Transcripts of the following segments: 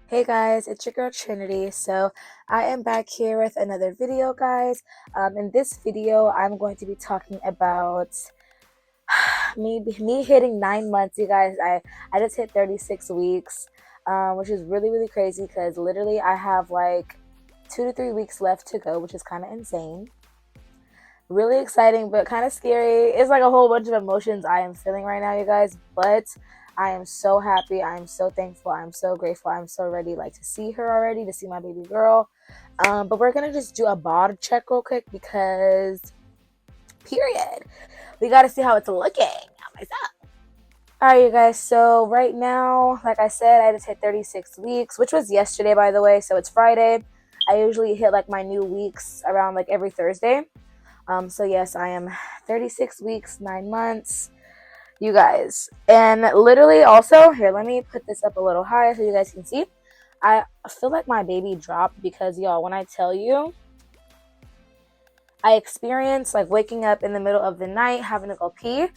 Hey guys, it's your girl Trinity. So I am back here with another video, guys. In this video, I'm going to be talking about me hitting 9 months. You guys, I just hit 36 weeks, which is really crazy because literally I have like 2 to 3 weeks left to go, which is kind of insane. Really exciting, but kind of scary. It's like a whole bunch of emotions I am feeling right now, you guys. But I am so happy. I am so thankful. I'm so grateful. I'm so ready, like to see her already, to see my baby girl. But we're gonna just do a bod check real quick because, period, we got to see how it's looking. Not myself. All right, you guys. So right now, like I said, I just hit 36 weeks, which was yesterday, by the way. So it's Friday. I usually hit like my new weeks around like every Thursday. So yes, I am 36 weeks, 9 months, you guys. And literally also, here, let me put this up a little higher so you guys can see. I feel like my baby dropped because, y'all, when I tell you, I experienced like waking up in the middle of the night, having to go pee.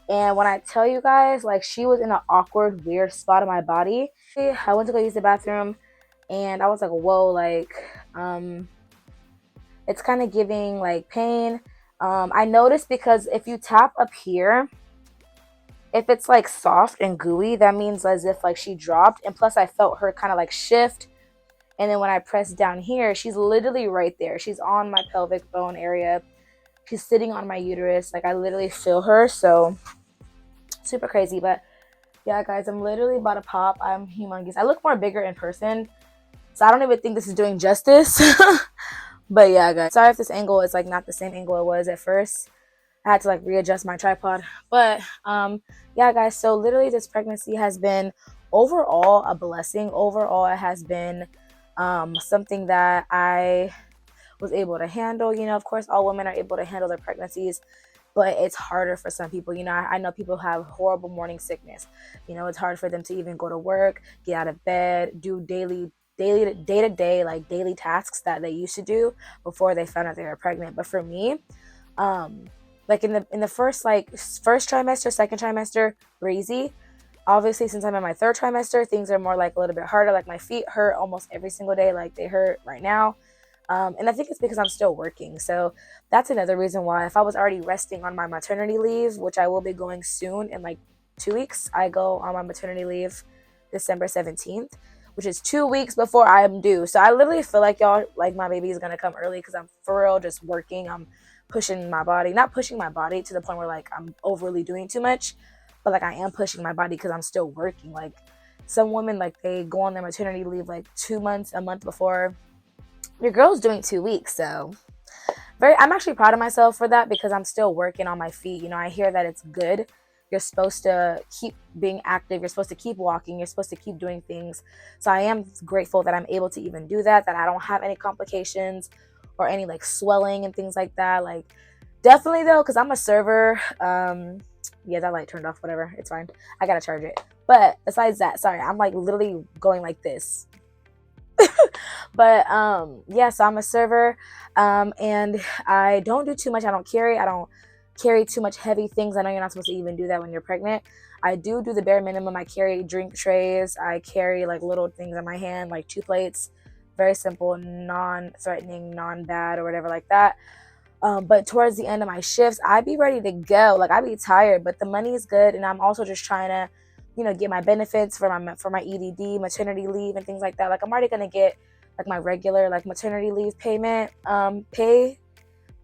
And when I tell you guys, like she was in an awkward, weird spot of my body. I went to go use the bathroom and I was like, whoa, like, it's kind of giving like pain. I noticed because if you tap up here, if it's like soft and gooey, that means as if like she dropped. And plus, I felt her kind of like shift. And then when I press down here, she's literally right there. She's on my pelvic bone area. She's sitting on my uterus. Like I literally feel her. So super crazy. But yeah, guys, I'm literally about to pop. I'm humongous. I look more bigger in person. So I don't even think this is doing justice. But yeah, guys, sorry if this angle is like not the same angle it was at first. I had to like readjust my tripod. But yeah, guys, so literally this pregnancy has been overall a blessing. Overall, it has been something that I was able to handle. You know, of course, all women are able to handle their pregnancies, but it's harder for some people. You know, I know people have horrible morning sickness. You know, it's hard for them to even go to work, get out of bed, do day to day like daily tasks that they used to do before they found out they were pregnant. But for me, like in the first trimester, second trimester, breezy. Obviously, since I'm in my third trimester, things are more like a little bit harder. Like my feet hurt almost every single day, like they hurt right now. And I think it's because I'm still working. So that's another reason why. If I was already resting on my maternity leave, which I will be going soon in like 2 weeks, I go on my maternity leave December 17th, which is 2 weeks before I'm due. So I literally feel like y'all, like my baby is going to come early because I'm for real just working. I'm pushing my body, not pushing my body to the point where like I'm overly doing too much, but like I am pushing my body because I'm still working. Like some women, like they go on their maternity leave like 2 months, a month before. Your girl's doing 2 weeks, so I'm actually proud of myself for that because I'm still working on my feet. You know, I hear that it's good. You're supposed to keep being active. You're supposed to keep walking. You're supposed to keep doing things. So I am grateful that I'm able to even do that, that I don't have any complications or any like swelling and things like that. Like definitely though, because I'm a server. Yeah, that light turned off, whatever. It's fine. I gotta charge it. But besides that, sorry, I'm like literally going like this. But yeah, so I'm a server, and I don't do too much. I don't carry too much heavy things. I know you're not supposed to even do that when you're pregnant. I do the bare minimum. I carry drink trays. I carry like little things in my hand, like 2 plates. Very simple, non-threatening, non-bad, or whatever like that. But towards the end of my shifts, I be ready to go. Like I be tired, but the money is good, and I'm also just trying to, you know, get my benefits for my EDD, maternity leave, and things like that. Like I'm already gonna get like my regular like maternity leave payment pay,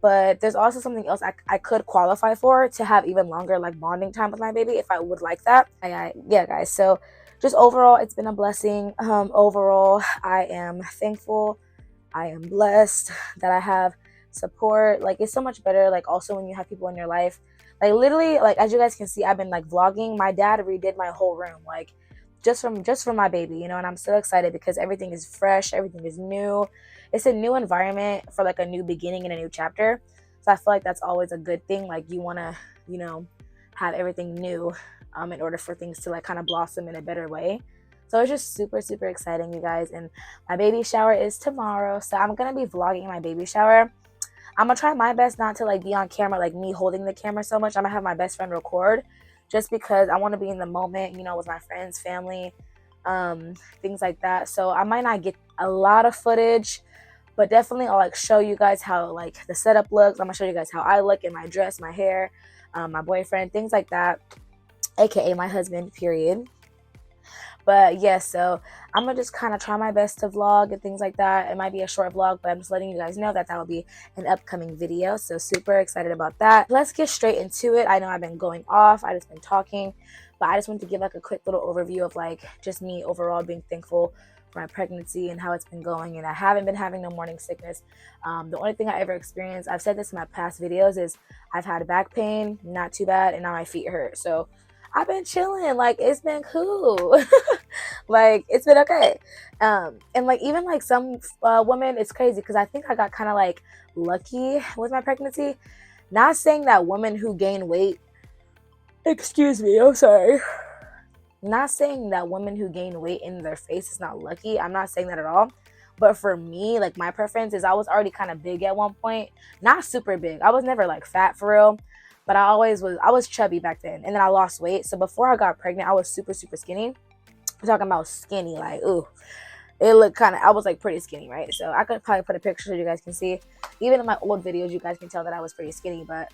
but there's also something else I could qualify for to have even longer like bonding time with my baby if I would like that. Yeah, guys. So just overall, it's been a blessing. Overall, I am thankful. I am blessed that I have support. Like it's so much better. Like also when you have people in your life, like literally, like as you guys can see, I've been like vlogging. My dad redid my whole room, like just from my baby, you know. And I'm so excited because everything is fresh, everything is new. It's a new environment for like a new beginning and a new chapter. So I feel like that's always a good thing. Like you want to, you know, have everything new, in order for things to like kind of blossom in a better way. So it's just super exciting, you guys. And my baby shower is tomorrow, so I'm gonna be vlogging my baby shower. I'm gonna try my best not to like be on camera, like me holding the camera so much. I'm gonna have my best friend record, just because I want to be in the moment, you know, with my friends, family. things like that. So I might not get a lot of footage, but definitely I'll like show you guys how like the setup looks. I'm gonna show you guys how I look in my dress, my hair, my boyfriend, things like that, aka my husband, period. But yes, so I'm gonna just kind of try my best to vlog and things like that. It might be a short vlog, but I'm just letting you guys know that that will be an upcoming video. So super excited about that. Let's get straight into it. I know I've been going off, I just been talking, but I just wanted to give like a quick little overview of like just me overall being thankful for my pregnancy and how it's been going. And I haven't been having no morning sickness. The only thing I ever experienced, I've said this in my past videos, is I've had back pain, not too bad, and now my feet hurt. So I've been chilling, like it's been cool. Like it's been okay. And like even like some women, it's crazy because I think I got kind of like lucky with my pregnancy. Not saying that women who gain weight, excuse me, I'm sorry, not saying that women who gain weight in their face is not lucky. I'm not saying that at all. But for me, like my preference is I was already kind of big at one point. Not super big. I was never like fat for real. But I was chubby back then. And then I lost weight. So before I got pregnant, I was super, super skinny. I'm talking about skinny, like, ooh. It looked kind of, I was like pretty skinny, right? So I could probably put a picture so you guys can see. Even in my old videos, you guys can tell that I was pretty skinny. But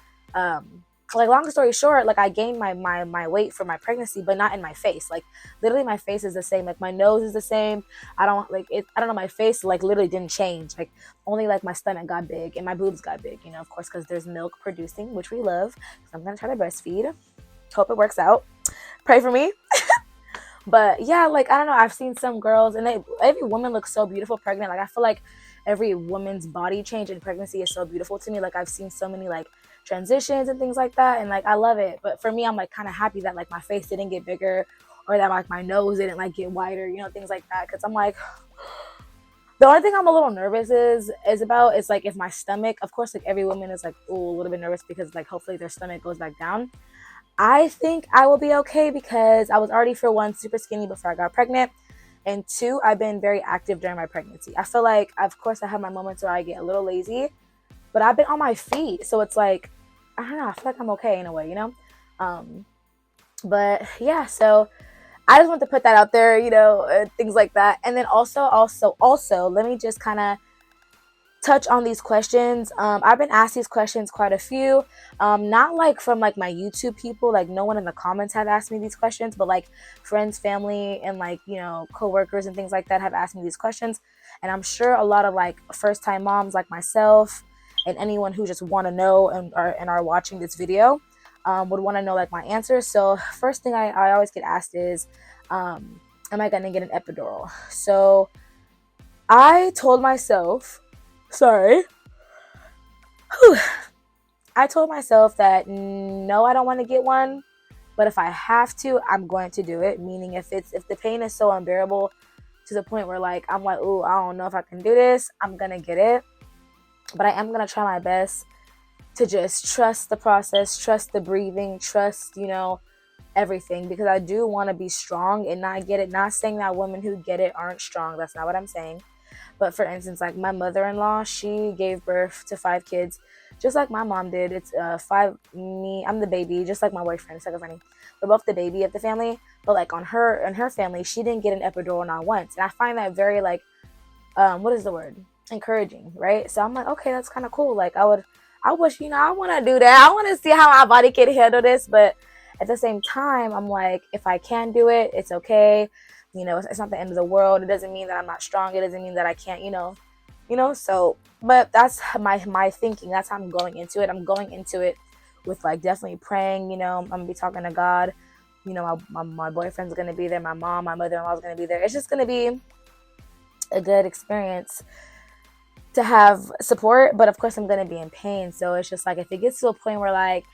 like long story short, like I gained my weight for my pregnancy, but not in my face. Like literally my face is the same. Like my nose is the same. I don't know, my face like literally didn't change. Like only like my stomach got big and my boobs got big, you know, of course, because there's milk producing, which we love. So I'm gonna try to breastfeed. Hope it works out. Pray for me. But yeah, like I don't know, I've seen some girls and every woman looks so beautiful pregnant. Like I feel like every woman's body change in pregnancy is so beautiful to me. Like I've seen so many like transitions and things like that, and like I love it. But for me, I'm like kind of happy that like my face didn't get bigger, or that like my nose didn't like get wider, you know, things like that. Because I'm like, the only thing I'm a little nervous is like if my stomach, of course, like every woman is like, oh, a little bit nervous because like hopefully their stomach goes back down. I think I will be okay because I was already, for one, super skinny before I got pregnant, and two, I've been very active during my pregnancy. I feel like, of course, I have my moments where I get a little lazy, but I've been on my feet, so it's like, I don't know, I feel like I'm okay in a way, you know? But yeah, so I just want to put that out there, you know, things like that. And then also, let me just kind of touch on these questions. I've been asked these questions quite a few, not like from like my YouTube people, like no one in the comments have asked me these questions, but like friends, family, and like, you know, coworkers and things like that have asked me these questions. And I'm sure a lot of like first time moms like myself and anyone who just want to know and are watching this video would want to know like my answers. So first thing I always get asked is, am I gonna get an epidural? So I told myself, sorry. Whew. I told myself that no, I don't want to get one, but if I have to, I'm going to do it. Meaning if the pain is so unbearable to the point where like I'm like, oh, I don't know if I can do this, I'm gonna get it. But I am gonna try my best to just trust the process, trust the breathing, trust, you know, everything, because I do want to be strong and not get it. Not saying that women who get it aren't strong. That's not what I'm saying. But for instance, like my mother-in-law, she gave birth to 5 kids, just like my mom did. It's 5 me. I'm the baby, just like my boyfriend. It's like funny. We're both the baby of the family. But like on her and her family, she didn't get an epidural not once, and I find that very like, what is the word? Encouraging, right? So I'm like, okay, that's kind of cool. Like I wish, you know, I want to do that. I want to see how my body can handle this, but at the same time, I'm like, if I can do it, it's okay. You know, it's not the end of the world. It doesn't mean that I'm not strong. It doesn't mean that I can't, you know. So, but that's my thinking. That's how I'm going into it. I'm going into it with like definitely praying. You know, I'm gonna be talking to God. You know, my boyfriend's gonna be there. My mom, my mother-in-law's gonna be there. It's just gonna be a good experience to have support. But of course, I'm gonna be in pain. So it's just like if it gets to a point where like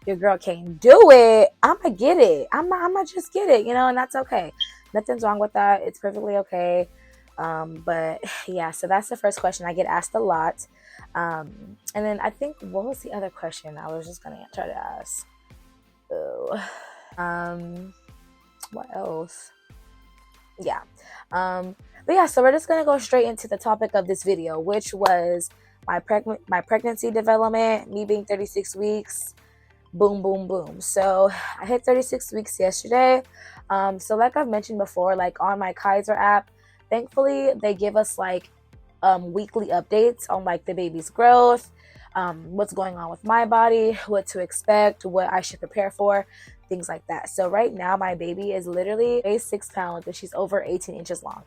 your girl can't do it, I'ma get it. I'ma just get it. You know, and that's okay. Nothing's wrong with that. It's perfectly okay. But yeah, so that's the first question I get asked a lot. And then I think, what was the other question I was just gonna try to ask? Oh, what else? Yeah. But yeah, so we're just gonna go straight into the topic of this video, which was my pregnancy development, me being 36 weeks, boom, boom, boom. So I hit 36 weeks yesterday. So like I've mentioned before, like on my Kaiser app, thankfully they give us like weekly updates on like the baby's growth, what's going on with my body, what to expect, what I should prepare for, things like that. So right now my baby is literally weighs 6 pounds and she's over 18 inches long.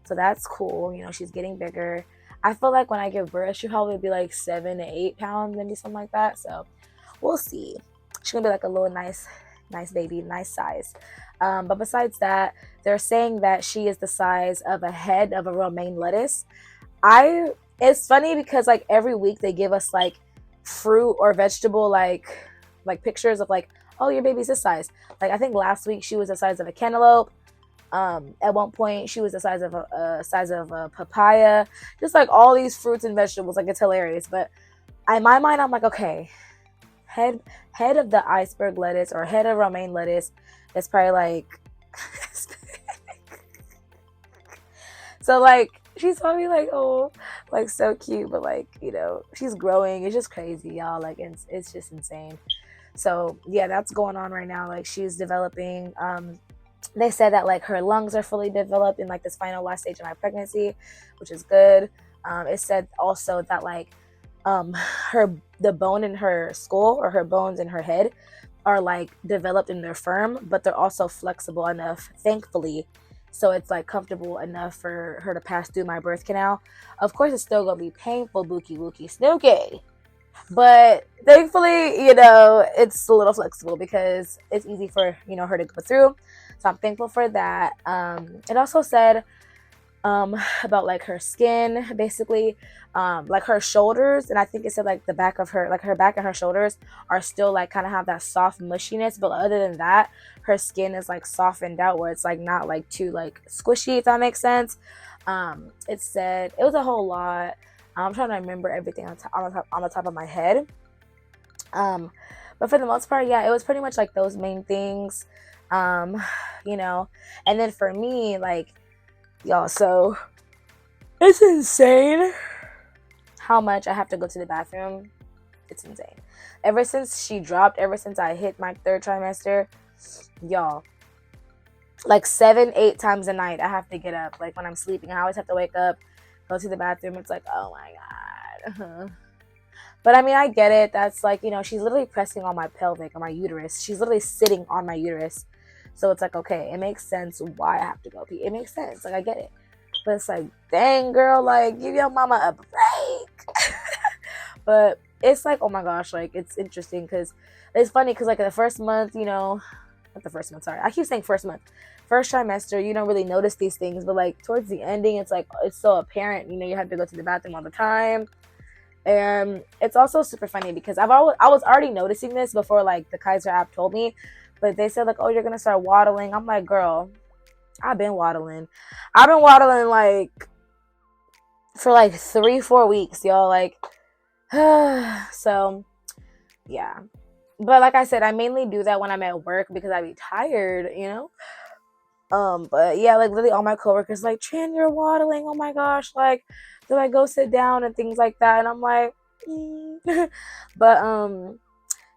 So that's cool. You know, she's getting bigger. I feel like when I give birth, she'll probably be like 7 to 8 pounds, maybe something like that. So we'll see. She's gonna be like a little nice baby, nice size. But besides that, they're saying that she is the size of a head of a romaine lettuce. I It's funny because like every week they give us like fruit or vegetable like pictures of like, oh, your baby's this size. Like I think last week she was the size of a cantaloupe. At one point she was the size of a papaya. Just like all these fruits and vegetables, like it's hilarious. But in my mind, I'm like, okay, head head of the iceberg lettuce or head of romaine lettuce is probably like so like she's probably like, oh, like so cute, but like, you know, she's growing. It's just crazy, y'all. Like it's just insane. So yeah, that's going on right now. Like she's developing. They said that like her lungs are fully developed in like this final last stage of my pregnancy, which is good. It said also that like her the bone in her skull or her bones in her head are like developed and they're firm, but they're also flexible enough, thankfully, so it's like comfortable enough for her to pass through my birth canal. Of course, it's still gonna be painful, bookie wookie snooky, but thankfully, you know, it's a little flexible because it's easy for, you know, her to go through. So I'm thankful for that. It also said about like her skin, basically, like her shoulders, and I think it said like the back of her, like her back and her shoulders are still like kind of have that soft mushiness, but other than that, her skin is like softened out where it's like not like too like squishy, if that makes sense. It said it was a whole lot. I'm trying to remember everything on the top of my head. um but for the most part, yeah, it was pretty much like those main things. um you know, and then for me, like, y'all, so it's insane how much I have to go to the bathroom. It's insane. Ever since she dropped, ever since I hit my third trimester, y'all, like 7, 8 times a night, I have to get up. Like when I'm sleeping, I always have to wake up, go to the bathroom. It's like, oh my God. But I mean, I get it. That's like, you know, she's literally pressing on my pelvic or my uterus. She's literally sitting on my uterus. So it's like, okay, it makes sense why I have to go pee. It makes sense. Like, I get it. But it's like, dang, girl, like, give your mama a break. But it's like, oh my gosh, like, it's interesting because it's funny because, like, the first month, you know, not the first month, sorry. I keep saying first month. First trimester, you don't really notice these things. But, like, towards the ending, it's like, it's so apparent. You know, you have to go to the bathroom all the time. And it's also super funny because I was already noticing this before like the Kaiser app told me, but they said like, oh, you're gonna start waddling. I'm like, girl, I've been waddling. I've been waddling like for like 3, 4 weeks, y'all. Like, so yeah. But like I said, I mainly do that when I'm at work because I be tired, you know. But yeah, like literally all my coworkers like, Tran, you're waddling. Oh my gosh, like, do I go sit down and things like that? And I'm like, but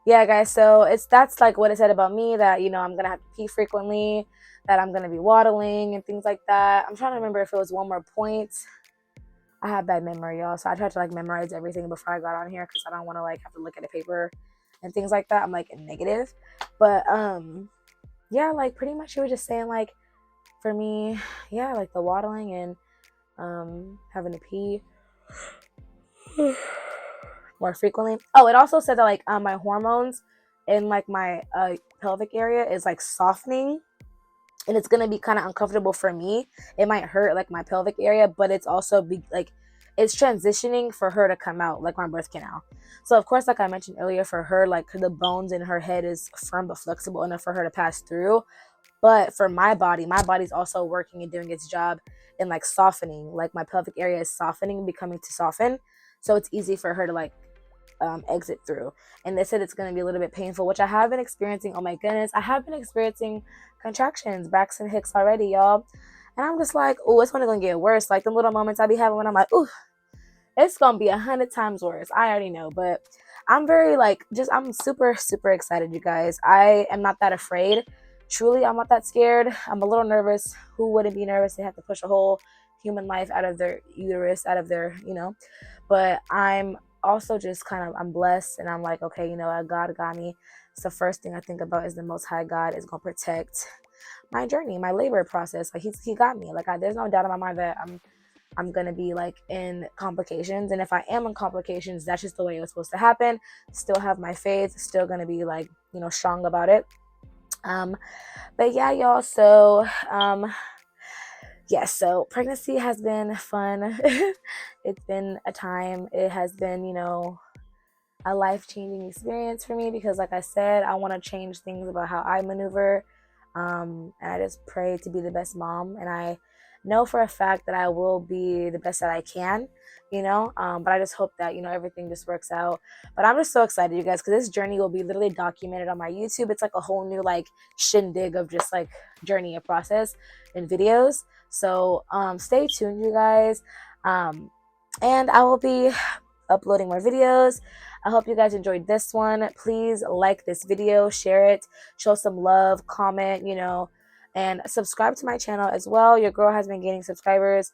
yeah, guys. So that's like what it said about me, that, you know, I'm gonna have to pee frequently, that I'm gonna be waddling and things like that. I'm trying to remember if it was one more point. I have bad memory, y'all, so I tried to like memorize everything before I got on here because I don't want to like have to look at a paper and things like that. I'm like negative, but yeah, like pretty much she was just saying like, for me, yeah, like the waddling and having to pee more frequently. Oh, it also said that like my hormones in like my pelvic area is like softening, and it's gonna be kind of uncomfortable for me. It might hurt like my pelvic area, but it's also like it's transitioning for her to come out like my birth canal. So of course, like I mentioned earlier, for her, like the bones in her head is firm but flexible enough for her to pass through. But for my body's also working and doing its job in like softening. Like my pelvic area is softening, becoming to soften. So it's easy for her to like exit through. And they said it's going to be a little bit painful, which I have been experiencing. Oh my goodness, I have been experiencing contractions, Braxton Hicks already, y'all. And I'm just like, oh, it's only going to get worse. Like the little moments I be having when I'm like, ooh, it's going to be 100 times worse. I already know, but I'm very like I'm super super excited, you guys. I am not that afraid. Truly, I'm not that scared. I'm a little nervous. Who wouldn't be nervous? They have to push a whole human life out of their uterus, out of their, But I'm also just I'm blessed, and I'm like, okay, God got me. So first thing I think about is the Most High God is gonna protect my journey, my labor process. Like he got me. Like there's no doubt in my mind that I'm gonna be like in complications, and if I am in complications, that's just the way it was supposed to happen. Still have my faith, still gonna be like strong about it. But yeah, y'all. So so pregnancy has been fun. It's been a time. It has been a life-changing experience for me because, like I said, I want to change things about how I maneuver. And I just pray to be the best mom, and I know for a fact that I will be the best that I can, but I just hope that everything just works out. But I'm just so excited, you guys, because this journey will be literally documented on my YouTube. It's like a whole new like shindig of just like journey and process and videos. So stay tuned, you guys. And I will be uploading more videos. I hope you guys enjoyed this one. Please like this video, share it, show some love, comment, and subscribe to my channel as well. Your girl has been gaining subscribers,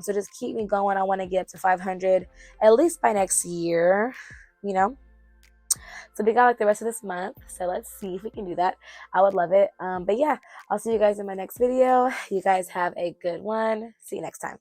so just keep me going. I want to get to 500 at least by next year, so we got like the rest of this month, so let's see if we can do that. I would love it. But yeah, I'll see you guys in my next video. You guys have a good one. See you next time.